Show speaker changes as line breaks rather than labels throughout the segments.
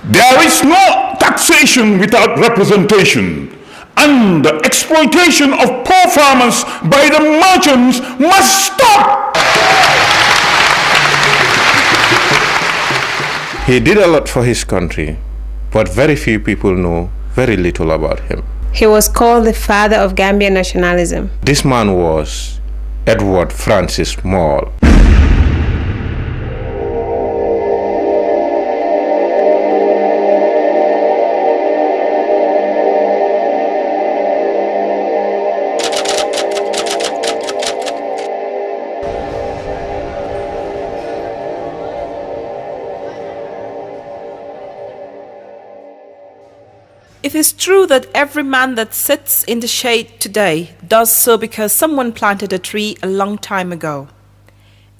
There is no taxation without representation, and the exploitation of poor farmers by the merchants must stop.
He did a lot for his country, but very few people know very little about him.
He was called the father of Gambian nationalism.
This man was Edward Francis Small.
It is true that every man that sits in the shade today does so because someone planted a tree a long time ago.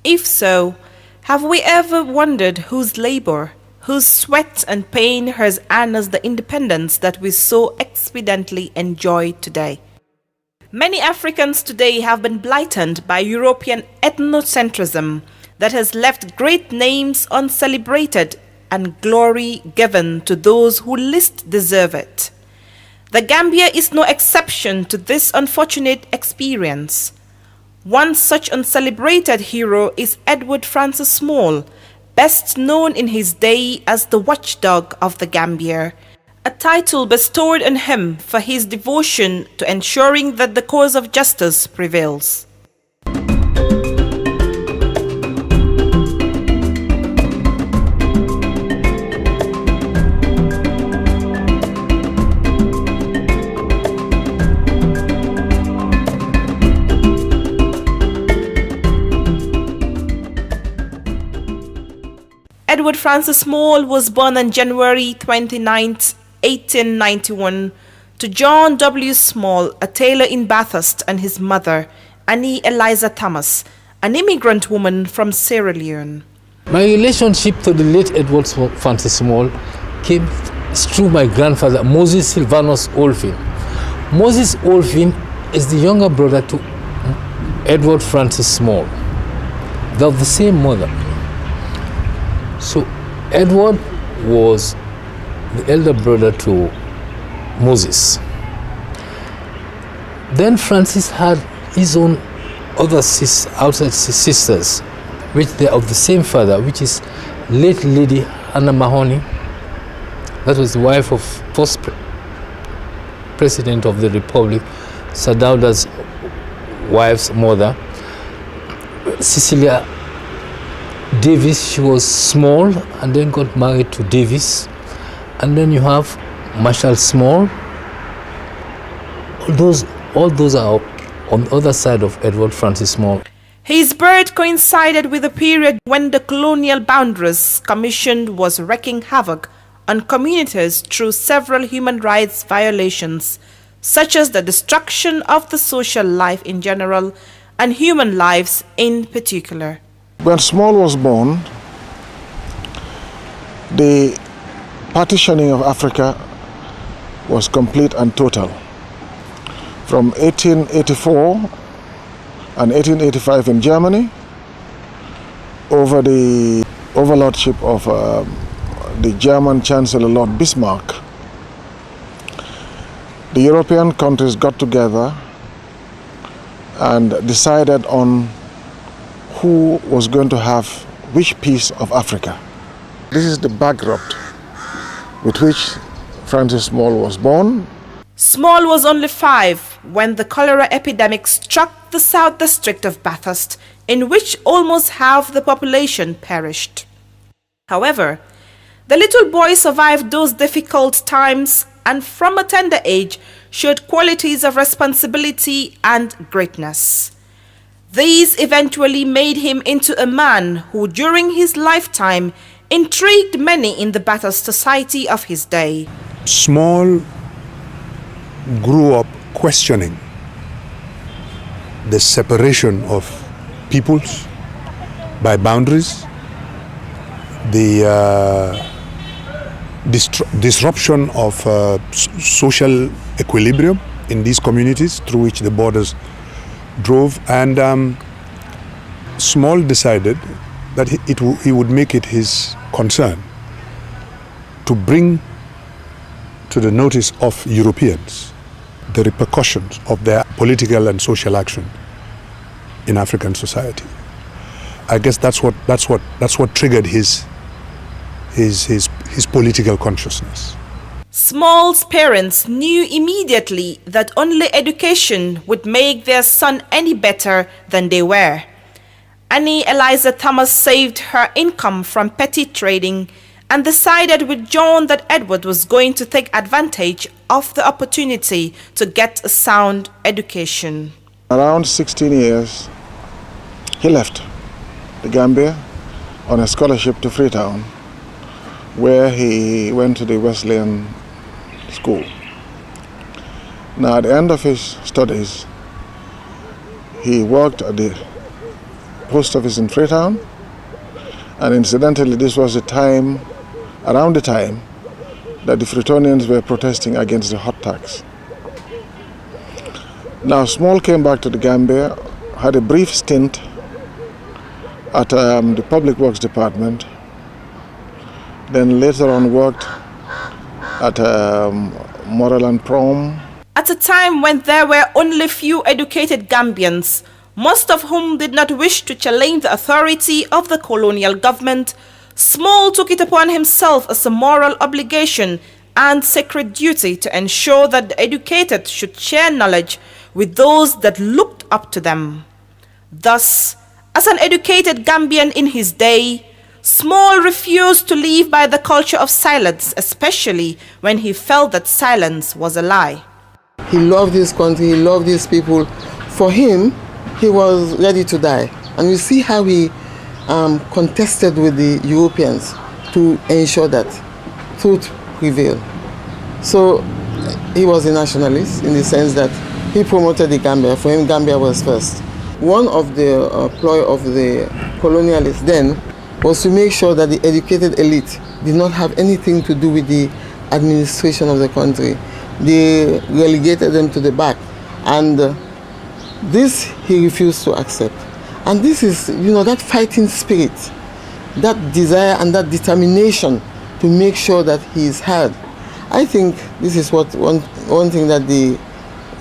If so, have we ever wondered whose labor, whose sweat and pain has earned us the independence that we so expediently enjoy today? Many Africans today have been blighted by European ethnocentrism that has left great names uncelebrated and glory given to those who least deserve it. The Gambia is no exception to this unfortunate experience. One such uncelebrated hero is Edward Francis Small, best known in his day as the watchdog of the Gambia, a title bestowed on him for his devotion to ensuring that the cause of justice prevails. Edward Francis Small was born on January 29, 1891, to John W. Small, a tailor in Bathurst, and his mother, Annie Eliza Thomas, an immigrant woman from Sierra Leone.
My relationship to the late Edward Francis Small came through my grandfather, Moses Silvanus Olfin. Moses Olfin is the younger brother to Edward Francis Small. They have the same mother. So Edward was the elder brother to Moses. Then Francis had his own other outside sisters, which they are of the same father, which is late Lady Anna Mahoney. That was the wife of first President of the Republic, Sir Dawda's wife's mother. Cecilia Davis, she was Small and then got married to Davis. And then you have Marshall Small. All those are on the other side of Edward Francis Small.
His birth coincided with a period when the colonial boundaries commission was wreaking havoc on communities through several human rights violations, such as the destruction of the social life in general and human lives in particular.
When Small was born, the partitioning of Africa was complete and total. From 1884 and 1885 in Germany, over the overlordship of the German Chancellor Lord Bismarck, the European countries got together and decided on who was going to have which piece of Africa. This is the backdrop with which Francis Small was born.
Small was only 5 when the cholera epidemic struck the South District of Bathurst, in which almost half the population perished. However, the little boy survived those difficult times and from a tender age showed qualities of responsibility and greatness. These eventually made him into a man who during his lifetime intrigued many in the Bathurst society of his day.
Small grew up questioning the separation of peoples by boundaries, the disruption of social equilibrium in these communities through which the borders drove, and Small decided that he would make it his concern to bring to the notice of Europeans the repercussions of their political and social action in African society. I guess that's what triggered his political consciousness.
Small's parents knew immediately that only education would make their son any better than they were. Annie Eliza Thomas saved her income from petty trading and decided with John that Edward was going to take advantage of the opportunity to get a sound education.
Around 16 years, he left the Gambia on a scholarship to Freetown, where he went to the Wesleyan school. Now, at the end of his studies, he worked at the post office in Freetown, and incidentally, this was around the time that the Freetonians were protesting against the hot tax. Now, Small came back to the Gambia, had a brief stint at the Public Works Department, then later on worked at Moral and Prom.
At a time when there were only few educated Gambians, most of whom did not wish to challenge the authority of the colonial government, Small took it upon himself as a moral obligation and sacred duty to ensure that the educated should share knowledge with those that looked up to them. Thus, as an educated Gambian in his day, Small refused to live by the culture of silence, especially when he felt that silence was a lie.
He loved his country, he loved his people. For him, he was ready to die. And you see how he contested with the Europeans to ensure that truth prevailed. So he was a nationalist in the sense that he promoted the Gambia. For him, Gambia was first. One of the ploy of the colonialists then was to make sure that the educated elite did not have anything to do with the administration of the country. They relegated them to the back. And this he refused to accept. And this is, that fighting spirit, that desire and that determination to make sure that he is heard. I think this is one thing that the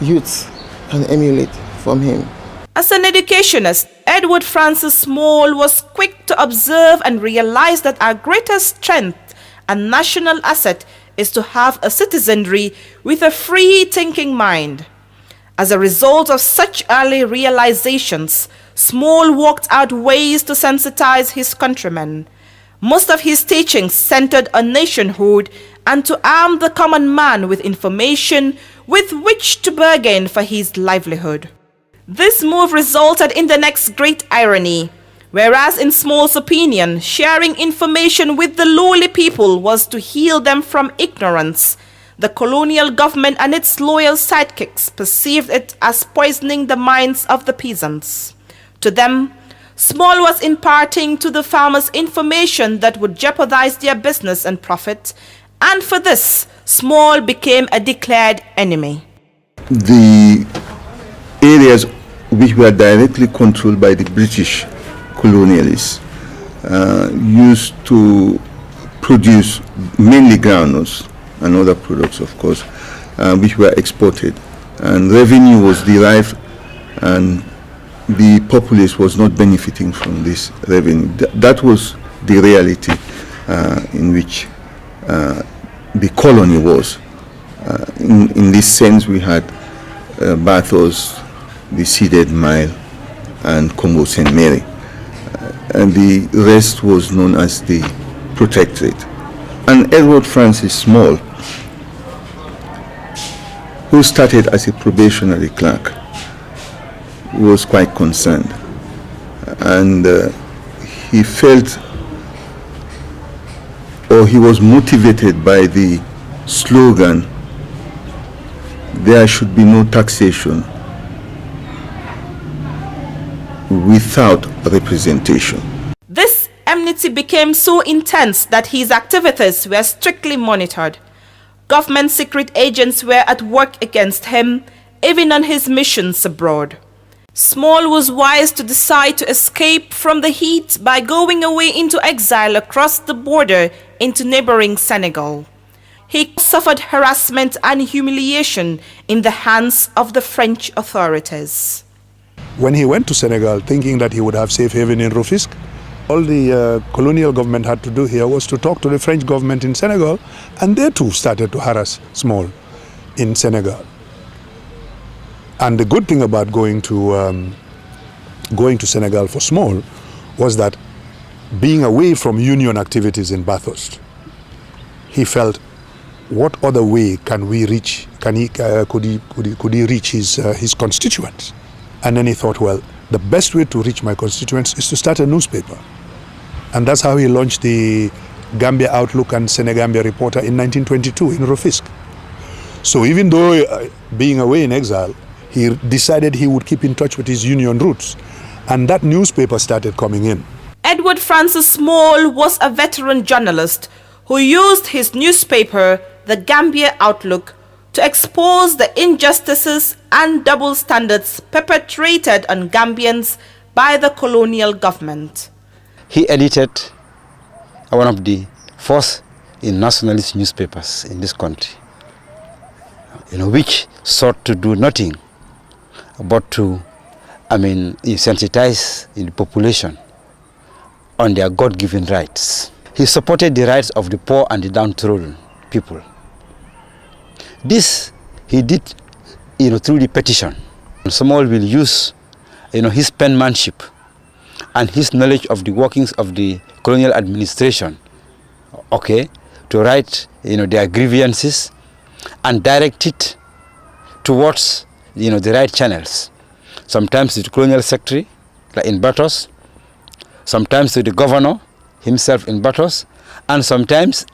youths can emulate from him.
As an educationist, Edward Francis Small was quick to observe and realize that our greatest strength and national asset is to have a citizenry with a free-thinking mind. As a result of such early realizations, Small worked out ways to sensitize his countrymen. Most of his teachings centered on nationhood and to arm the common man with information with which to bargain for his livelihood. This move resulted in the next great irony. Whereas in Small's opinion, sharing information with the lowly people was to heal them from ignorance, the colonial government and its loyal sidekicks perceived it as poisoning the minds of the peasants. To them, Small was imparting to the farmers information that would jeopardize their business and profit, and for this, Small became a declared enemy.
The areas which were directly controlled by the British colonialists used to produce mainly groundnuts and other products, of course, which were exported. And revenue was derived, and the populace was not benefiting from this revenue. That was the reality in which the colony was. In this sense, we had Bathurst, the Seeded Mile, and Congo St. Mary. And the rest was known as the Protectorate. And Edward Francis Small, who started as a probationary clerk, was quite concerned. And he felt, or he was motivated by the slogan, "There should be no taxation without representation."
This enmity became so intense that his activities were strictly monitored. Government secret agents were at work against him, even on his missions abroad. Small was wise to decide to escape from the heat by going away into exile across the border into neighboring Senegal. He suffered harassment and humiliation in the hands of the French authorities.
When he went to Senegal thinking that he would have safe haven in Rufisque, all the colonial government had to do here was to talk to the French government in Senegal, and they too started to harass Small in Senegal. And the good thing about going to Senegal for Small was that being away from union activities in Bathurst, he felt, what other way can we reach? Could he reach his constituents? And then he thought, well, the best way to reach my constituents is to start a newspaper. And that's how he launched the Gambia Outlook and Senegambia Reporter in 1922 in Rufisque. So even though being away in exile, he decided he would keep in touch with his union roots. And that newspaper started coming in.
Edward Francis Small was a veteran journalist who used his newspaper, the Gambia Outlook, to expose the injustices and double standards perpetrated on Gambians by the colonial government.
He edited one of the first nationalist newspapers in this country, which sought to do nothing but to, sensitize the population on their God-given rights. He supported the rights of the poor and the downtrodden people. This he did, through the petition. Small will use, his penmanship and his knowledge of the workings of the colonial administration, to write, their grievances and direct it towards, the right channels. Sometimes to the colonial secretary, like in Bathurst, sometimes to the governor himself in Bathurst, and sometimes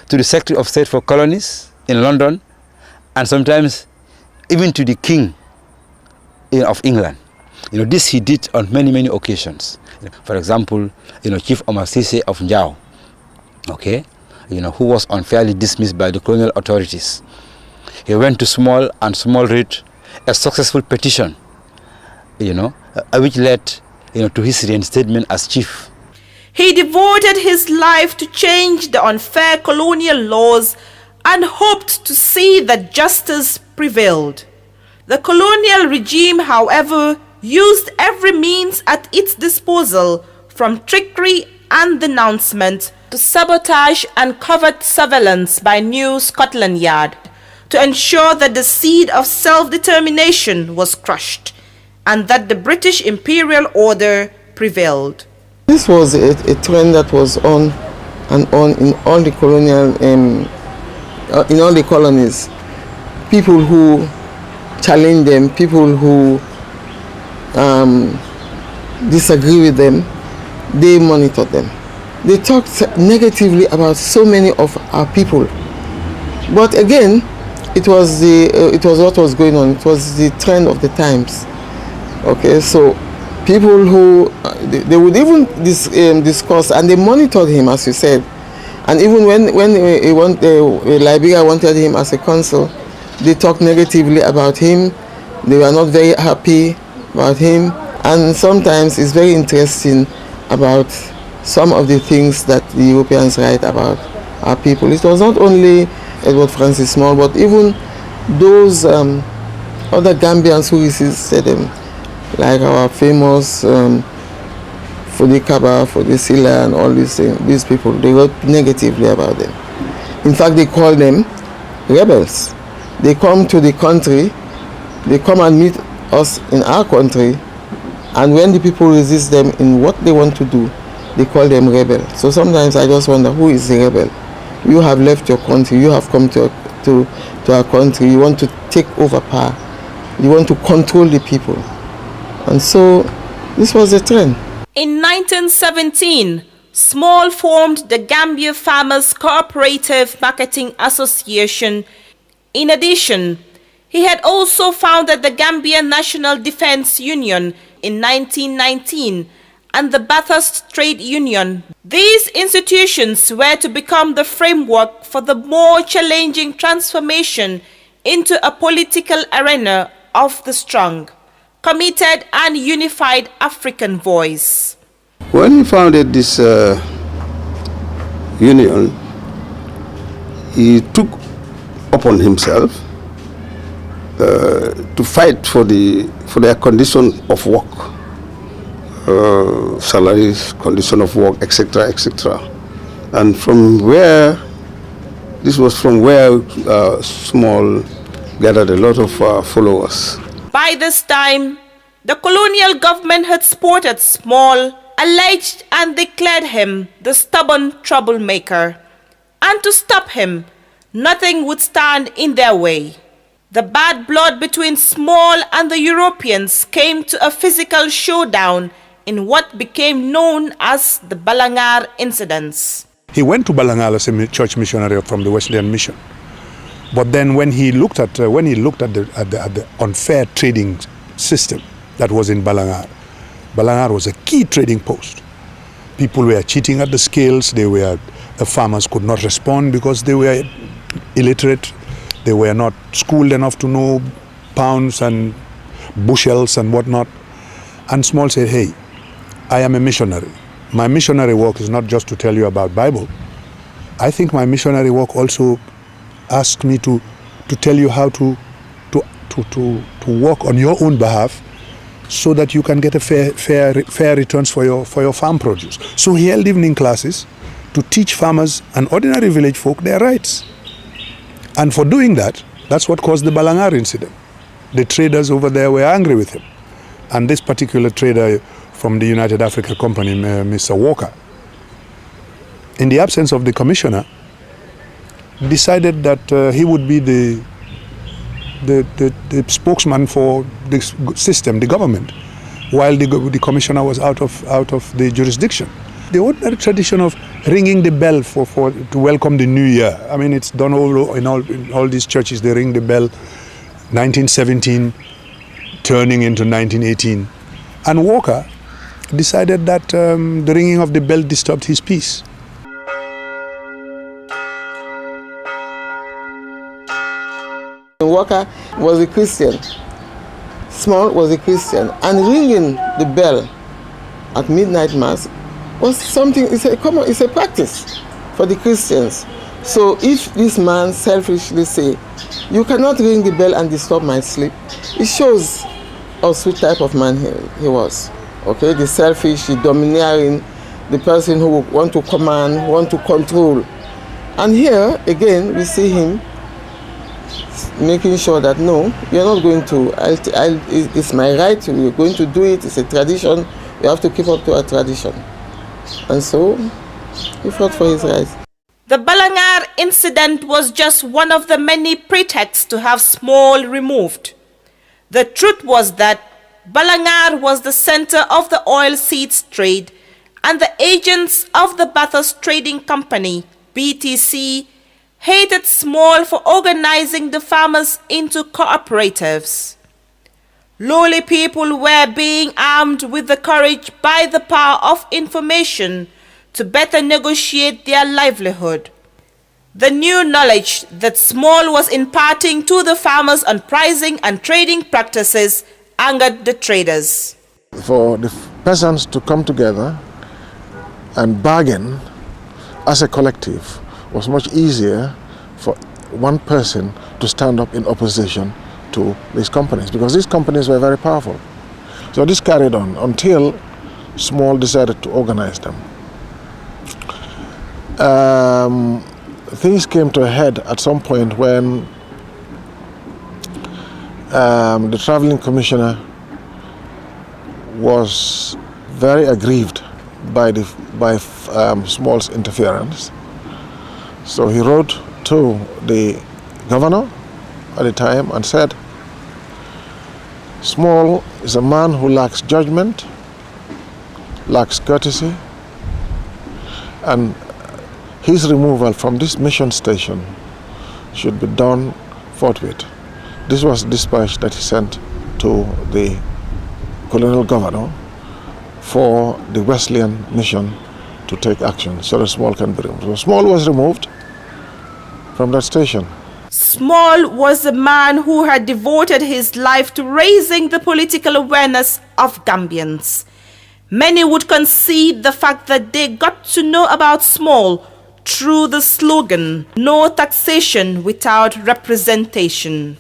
to the Secretary of State for Colonies in London, and sometimes even to the King of England. This he did on many, many occasions. For example, Chief Omar Sise of Njau, who was unfairly dismissed by the colonial authorities. He went to Small, and Small read a successful petition, which led, to his reinstatement as chief.
He devoted his life to change the unfair colonial laws and hoped to see that justice prevailed. The colonial regime, however, used every means at its disposal, from trickery and denouncement to sabotage and covert surveillance by New Scotland Yard, to ensure that the seed of self-determination was crushed and that the British imperial order prevailed.
This was a trend that was on and on in all the colonial, in all the colonies. People who challenge them, people who disagree with them, they monitor them. They talked negatively about so many of our people. But again, it was what was going on. It was the trend of the times. So people who they would even discuss, and they monitored him, as you said. And even when Liberia wanted him as a consul, they talked negatively about him. They were not very happy about him. And sometimes it's very interesting about some of the things that the Europeans write about our people. It was not only Edward Francis Small, but even those other Gambians who resisted him, like our famous Fodikaba, Fodisila, and all these people. They wrote negatively about them. In fact, they call them rebels. They come to the country, they come and meet us in our country, and when the people resist them in what they want to do, they call them rebel. So sometimes I just wonder, who is the rebel? You have left your country, you have come to our country, you want to take over power, you want to control the people. And so this was the trend.
In 1917, Small formed the Gambia Farmers Cooperative Marketing Association. In addition, he had also founded the Gambia National Defense Union in 1919 and the Bathurst Trade Union. These institutions were to become the framework for the more challenging transformation into a political arena of the strong, committed and unified African voice.
When he founded this
union, he took upon himself to fight for their condition of work, salaries, condition of work, etc., etc. And this was from where Small gathered a lot of followers.
By this time, the colonial government had spotted Small, alleged and declared him the stubborn troublemaker. And to stop him, nothing would stand in their way. The bad blood between Small and the Europeans came to a physical showdown in what became known as the Balangar incidents.
He went to Balangar as a church missionary from the Wesleyan Mission. But then when he looked at the unfair trading system that was in Balangar, Balangar was a key trading post. People were cheating at the scales. The farmers could not respond because they were illiterate. They were not schooled enough to know pounds and bushels and whatnot. And Small said, hey, I am a missionary. My missionary work is not just to tell you about Bible. I think my missionary work also asks me to tell you how to work on your own behalf so that you can get a fair returns for your farm produce. So he held evening classes to teach farmers and ordinary village folk their rights. And for doing that, that's what caused the Balangar incident. The traders over there were angry with him. And this particular trader from the United Africa Company, Mr. Walker, in the absence of the commissioner, decided that he would be the spokesman for the system, the government, while the commissioner was out of the jurisdiction. The ordinary tradition of ringing the bell to welcome the new year. I mean, it's done in all these churches. They ring the bell, 1917 turning into 1918. And Walker decided that the ringing of the bell disturbed his peace.
Walker was a Christian. Small was a Christian. And ringing the bell at midnight mass was something, it's a practice for the Christians. So if this man selfishly say, you cannot ring the bell and disturb my sleep, it shows us which type of man he was. Okay, the selfish, the domineering, the person who want to command, want to control. And here, again, we see him making sure that no, you're not going to, it's my right, we're going to do it, it's a tradition, we have to keep up to our tradition. And so, he fought for his rights.
The Balangar incident was just one of the many pretexts to have Small removed. The truth was that Balangar was the center of the oil seeds trade, and the agents of the Bathurst Trading Company, BTC, hated Small for organizing the farmers into cooperatives. Lowly people were being armed with the courage by the power of information to better negotiate their livelihood. The new knowledge that Small was imparting to the farmers on pricing and trading practices angered the traders.
For the peasants to come together and bargain as a collective was much easier for one person to stand up in opposition to these companies, because these companies were very powerful. So this carried on until Small decided to organize them. Things came to a head at some point when the traveling commissioner was very aggrieved by Small's interference. So he wrote to the governor at the time and said, Small is a man who lacks judgment, lacks courtesy, and his removal from this mission station should be done forthwith. This was dispatch that he sent to the colonial governor for the Wesleyan mission to take action so that Small can be removed. So Small was removed from that station.
Small was a man who had devoted his life to raising the political awareness of Gambians. Many would concede the fact that they got to know about Small through the slogan, "No taxation without representation."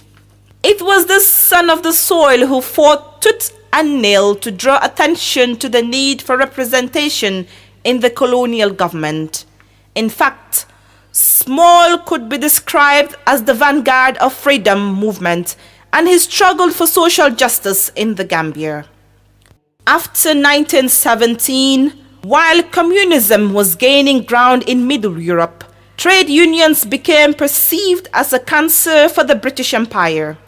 It was the son of the soil who fought tooth and nail to draw attention to the need for representation in the colonial government. In fact, Small could be described as the vanguard of freedom movement, and he struggled for social justice in the Gambia. After 1917, while communism was gaining ground in Middle Europe, trade unions became perceived as a cancer for the British Empire.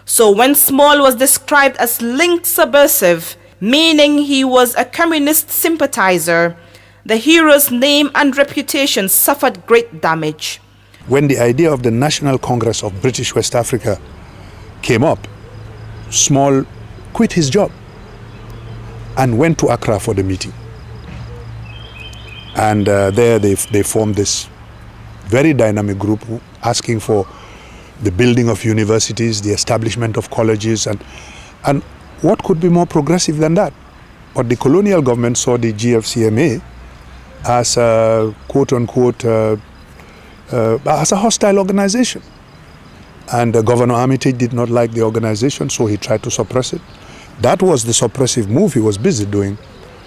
So when Small was described as linked subversive, meaning he was a communist sympathizer, the hero's name and reputation suffered great damage.
When the idea of the National Congress of British West Africa came up, Small quit his job and went to Accra for the meeting. And there they formed this very dynamic group asking for the building of universities, the establishment of colleges, and what could be more progressive than that? But the colonial government saw the GFCMA as a quote-unquote as a hostile organization. And Governor Armitage did not like the organization, so he tried to suppress it. That was the suppressive move he was busy doing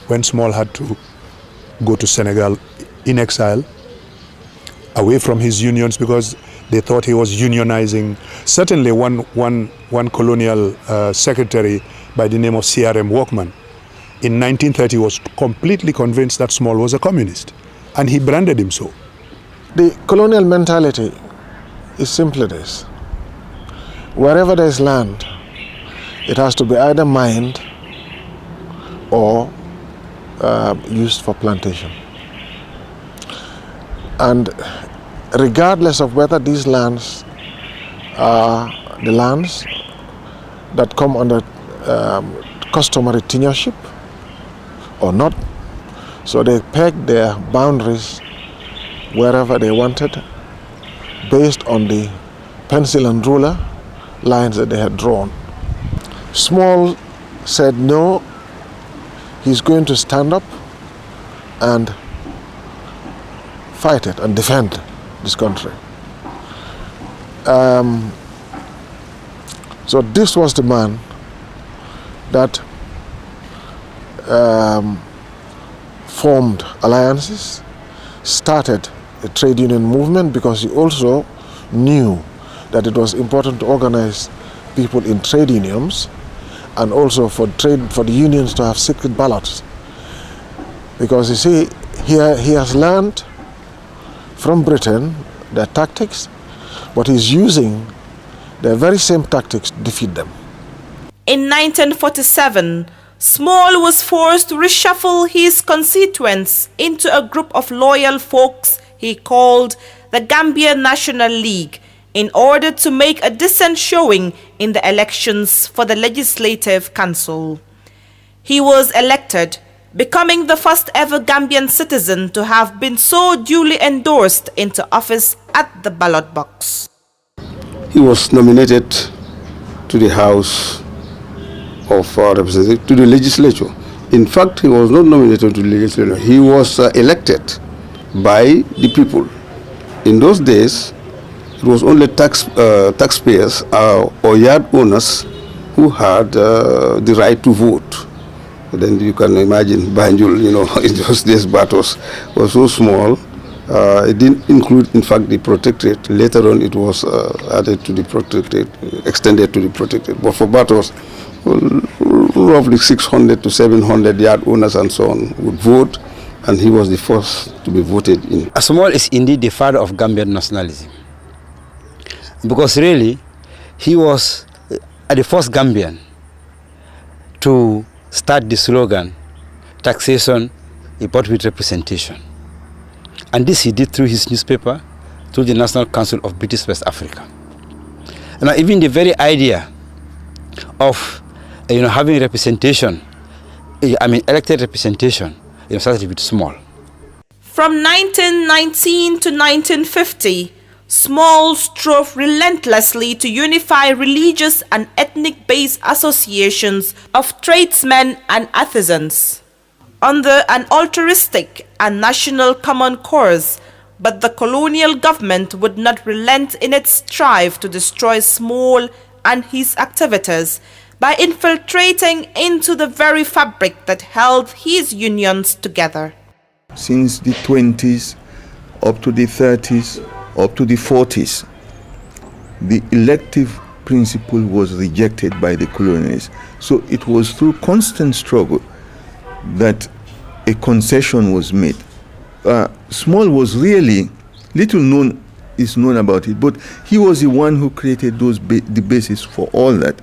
when Small had to go to Senegal in exile, away from his unions, because they thought he was unionizing. Certainly one colonial secretary by the name of CRM Walkman in 1930 was completely convinced that Small was a communist, and he branded him so.
The colonial mentality is simply this: wherever there is land, it has to be either mined or used for plantation. And regardless of whether these lands are the lands that come under customary tenureship or not, so they pegged their boundaries wherever they wanted based on the pencil and ruler lines that they had drawn. Small said no, he's going to stand up and fight it and defend this country. So this was the man that formed alliances, started a trade union movement, because he also knew that it was important to organize people in trade unions, and also for the unions to have secret ballots. Because you see, he has learned from Britain their tactics, but he's using the very same tactics to defeat them.
In 1947, Small was forced to reshuffle his constituents into a group of loyal folks he called the Gambia National League in order to make a decent showing in the elections for the Legislative Council. He was elected, becoming the first ever Gambian citizen to have been so duly endorsed into office at the ballot box.
He was nominated to the House of Representatives, to the legislature. In fact, he was not nominated to the legislature. He was elected by the people. In those days, it was only taxpayers or yard owners who had the right to vote. Then you can imagine Banjul, in those days battles was so small. It didn't include, in fact, the protectorate. Later on, it was added to the protectorate, extended to the protectorate. But for battles, roughly 600 to 700 yard owners and so on would vote, and he was the first to be voted in.
Small is indeed the father of Gambian nationalism, because really, he was the first Gambian to start the slogan, taxation but with representation. And this he did through his newspaper, through the National Council of British West Africa. And even the very idea of having representation, elected representation, started with Small.
From 1919 to 1950, Small strove relentlessly to unify religious and ethnic-based associations of tradesmen and artisans under an altruistic and national common cause, but the colonial government would not relent in its strive to destroy Small and his activities by infiltrating into the very fabric that held his unions together.
Since the 20s, up to the 30s, up to the 40s, the elective principle was rejected by the colonialists. So it was through constant struggle that a concession was made. Small was really, little known is known about it, but he was the one who created the basis for all that.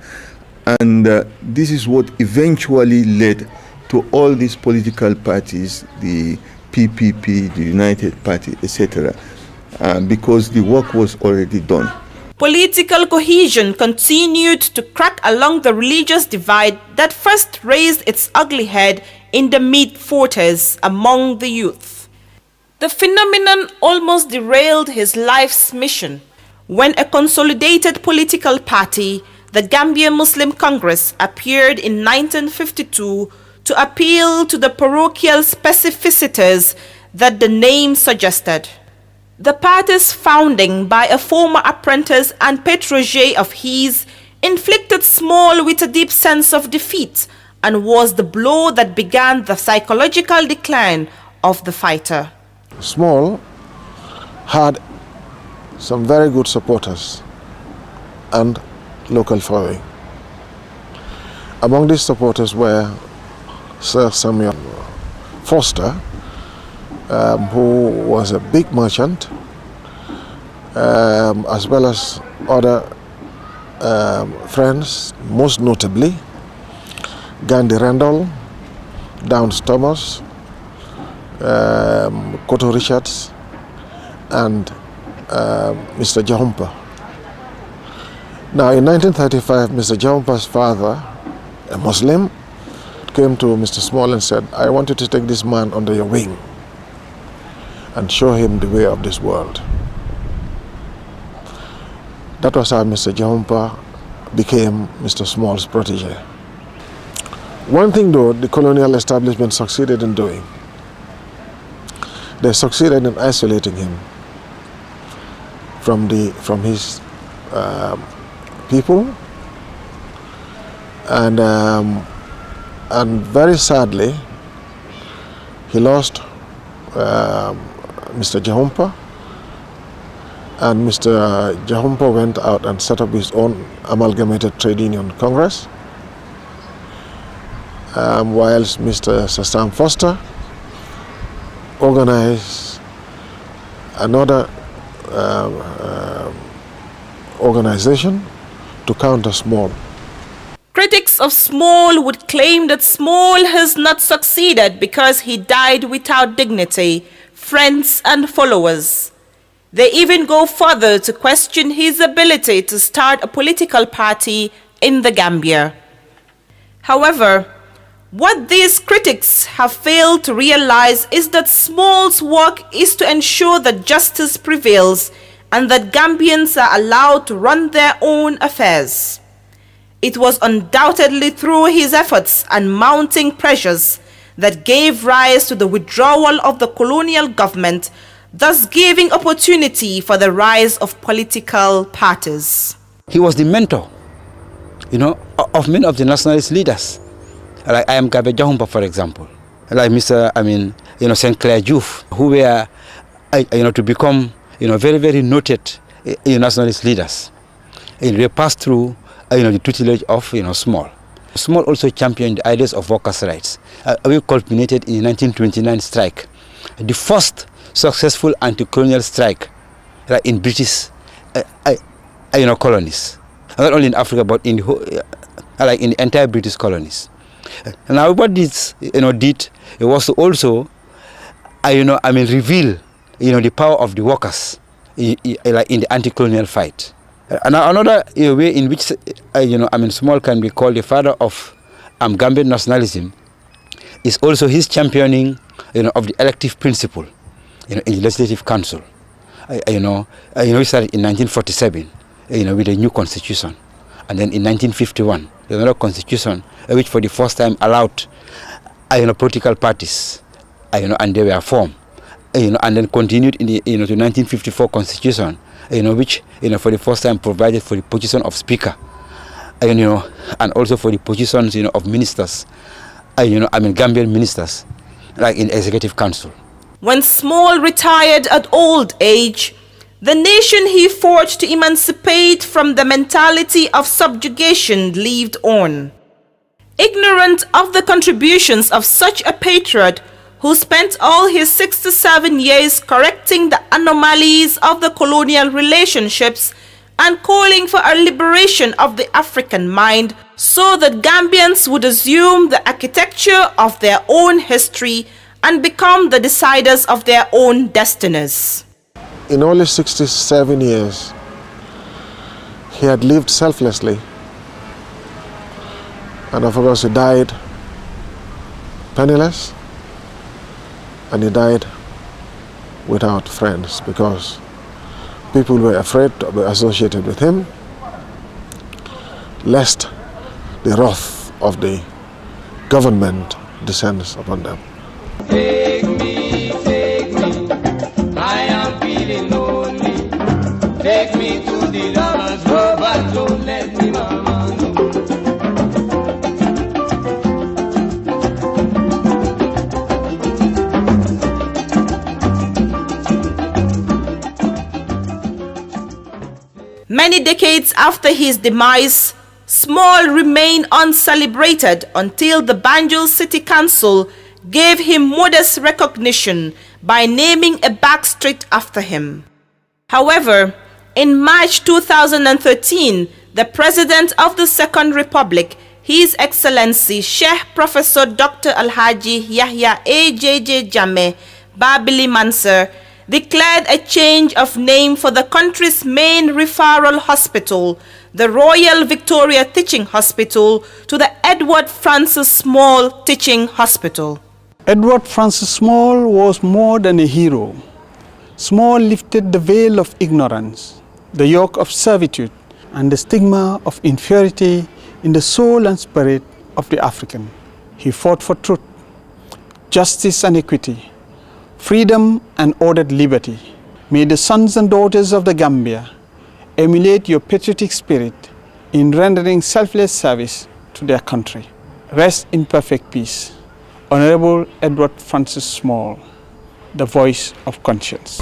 And this is what eventually led to all these political parties, the PPP, the United Party, etc., because the work was already done.
Political cohesion continued to crack along the religious divide that first raised its ugly head in the mid-40s among the youth. The phenomenon almost derailed his life's mission when a consolidated political party, the Gambia Muslim Congress, appeared in 1952 to appeal to the parochial specificities that the name suggested. The party's founding by a former apprentice and protégé of his inflicted Small with a deep sense of defeat and was the blow that began the psychological decline of the fighter.
Small had some very good supporters and local following. Among these supporters were Sir Samuel Foster, who was a big merchant, as well as other friends, most notably Gandhi Randall, Downs Thomas, Cotto Richards, and Mr. Jahumpa. Now, in 1935, Mr. Jahumpa's father, a Muslim, came to Mr. Small and said, "I want you to take this man under your wing and show him the way of this world." That was how Mr. Jahumpa became Mr. Small's protege. One thing, though, the colonial establishment succeeded in doing. They succeeded in isolating him from his people, and very sadly, he lost Mr. Jahumpa, and Mr. Jahumpa went out and set up his own amalgamated trade union congress, whilst Mr. Sir Sam Foster organized another organization to counter Small.
Critics of Small would claim that Small has not succeeded because he died without dignity, friends and followers. They even go further to question his ability to start a political party in the Gambia. However, what these critics have failed to realize is that Small's work is to ensure that justice prevails and that Gambians are allowed to run their own affairs. It was undoubtedly through his efforts and mounting pressures that gave rise to the withdrawal of the colonial government, thus giving opportunity for the rise of political parties.
He was the mentor, of many of the nationalist leaders. Like I am Gabe Jahumpa, for example. Like Mr. St. Clair Juve, who were, to become, very, very noted nationalist leaders. They passed through, the tutelage of, Small. Small also championed the ideas of workers' rights. We culminated in the 1929 strike, the first successful anti-colonial strike in British, colonies. Not only in Africa, but in the in the entire British colonies. Now, what this did it was to also, reveal, the power of the workers, in the anti-colonial fight. And another way in which, Small can be called the father of Gambian nationalism is also his championing, of the elective principle, in the Legislative Council. We started in 1947, with a new constitution. And then in 1951, there's another constitution which for the first time allowed, political parties, and they were formed, and then continued in the the 1954 Constitution, which for the first time provided for the position of Speaker, and also for the positions of ministers, Gambian ministers, like in Executive Council.
When Small retired at old age, the nation he fought to emancipate from the mentality of subjugation lived on. Ignorant of the contributions of such a patriot who spent all his 67 years correcting the anomalies of the colonial relationships and calling for a liberation of the African mind so that Gambians would assume the architecture of their own history and become the deciders of their own destinies.
In only 67 years, he had lived selflessly. And of course, he died penniless, and he died without friends because people were afraid to be associated with him, lest the wrath of the government descends upon them.
Take me, I am feeling lonely. Take me to the lovers' road, but don't let me mama know.
Many decades after his demise, Small remained uncelebrated until the Banjul City Council gave him modest recognition by naming a back street after him. However, in March 2013, the President of the Second Republic, His Excellency Sheikh Professor Dr. Alhaji Yahya A.J.J. Jammeh Babili Mansur, declared a change of name for the country's main referral hospital, the Royal Victoria Teaching Hospital, to the Edward Francis Small Teaching Hospital.
Edward Francis Small was more than a hero. Small lifted the veil of ignorance, the yoke of servitude, and the stigma of inferiority in the soul and spirit of the African. He fought for truth, justice and equity, freedom and ordered liberty. May the sons and daughters of the Gambia emulate your patriotic spirit in rendering selfless service to their country. Rest in perfect peace. Honorable Edward Francis Small, the voice of conscience.